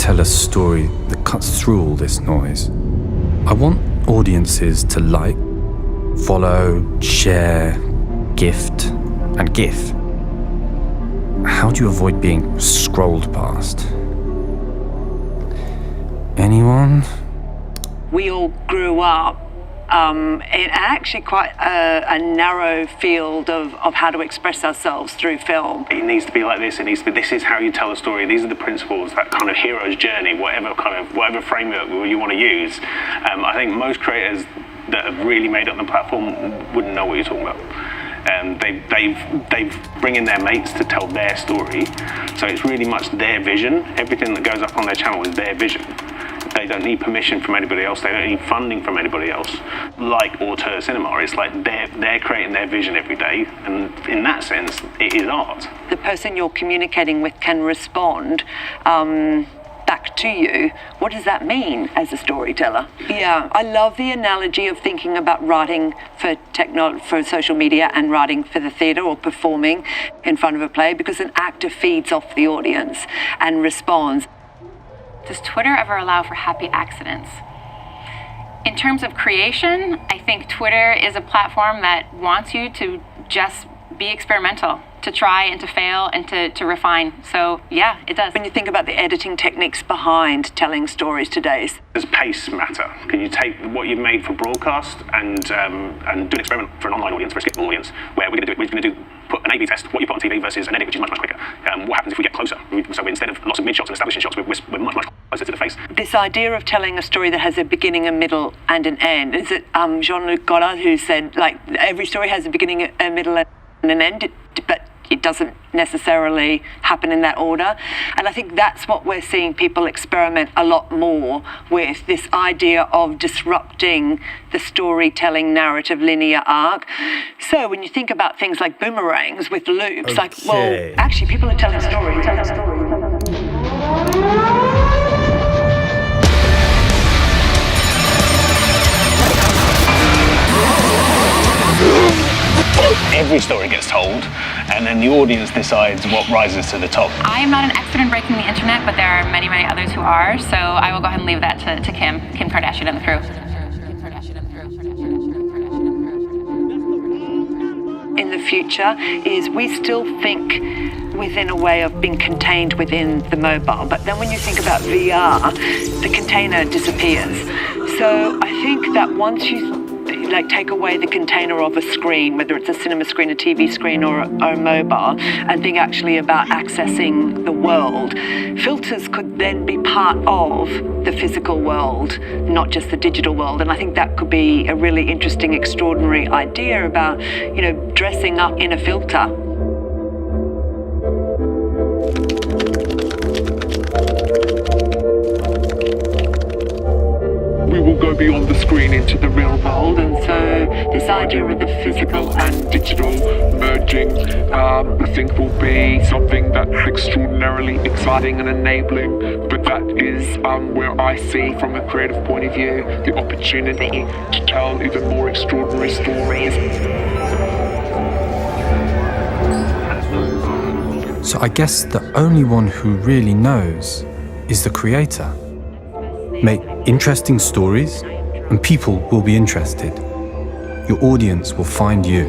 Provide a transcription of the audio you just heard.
tell a story that cuts through all this noise. I want audiences to like, follow, share, gift, and gif. How do you avoid being scrolled past? Anyone? We all grew up in actually quite a narrow field of how to express ourselves through film. It needs to be like this, this is how you tell a story, these are the principles, that kind of hero's journey, whatever framework you want to use. I think most creators that have really made up the platform wouldn't know what you're talking about. They bring in their mates to tell their story, so it's really much their vision. Everything that goes up on their channel is their vision. They don't need permission from anybody else, they don't need funding from anybody else. Like auteur cinema, it's like they're creating their vision every day, and in that sense, it is art. The person you're communicating with can respond back to you. What does that mean as a storyteller? Yeah, I love the analogy of thinking about writing for social media and writing for the theatre or performing in front of a play, because an actor feeds off the audience and responds. Does Twitter ever allow for happy accidents? In terms of creation, I think Twitter is a platform that wants you to just be experimental, to try and to fail and to refine. So yeah, it does. When you think about the editing techniques behind telling stories today, does pace matter? Can you take what you've made for broadcast and do an experiment for an online audience, for a skip audience, where we're going to do put an A/B test, what you put on TV versus an edit, which is much quicker. What happens if we get closer? So instead of lots of mid shots and establishing shots, we're much closer to the face. This idea of telling a story that has a beginning, a middle, and an end. Is it Jean-Luc Godard who said, like, every story has a beginning, a middle, and an end, but it doesn't necessarily happen in that order. And I think that's what we're seeing people experiment a lot more with, this idea of disrupting the storytelling narrative linear arc. So when you think about things like boomerangs with loops, like, well, actually people are telling stories. Every story gets told, and then the audience decides what rises to the top. I am not an expert in breaking the internet, but there are many others who are, so I will go ahead and leave that to Kim Kardashian and the crew. In the future is we still think within a way of being contained within the mobile, but then when you think about VR, the container disappears. So I think that once you take away the container of a screen, whether it's a cinema screen, a TV screen, or a mobile, and think actually about accessing the world, filters could then be part of the physical world, not just the digital world. And I think that could be a really interesting, extraordinary idea about, dressing up in a filter. We will go beyond the screen into the real world, and so this idea of the physical and digital merging, I think will be something that's extraordinarily exciting and enabling. But that is where I see, from a creative point of view, the opportunity to tell even more extraordinary stories. So I guess the only one who really knows is the creator. Make interesting stories, and people will be interested. Your audience will find you.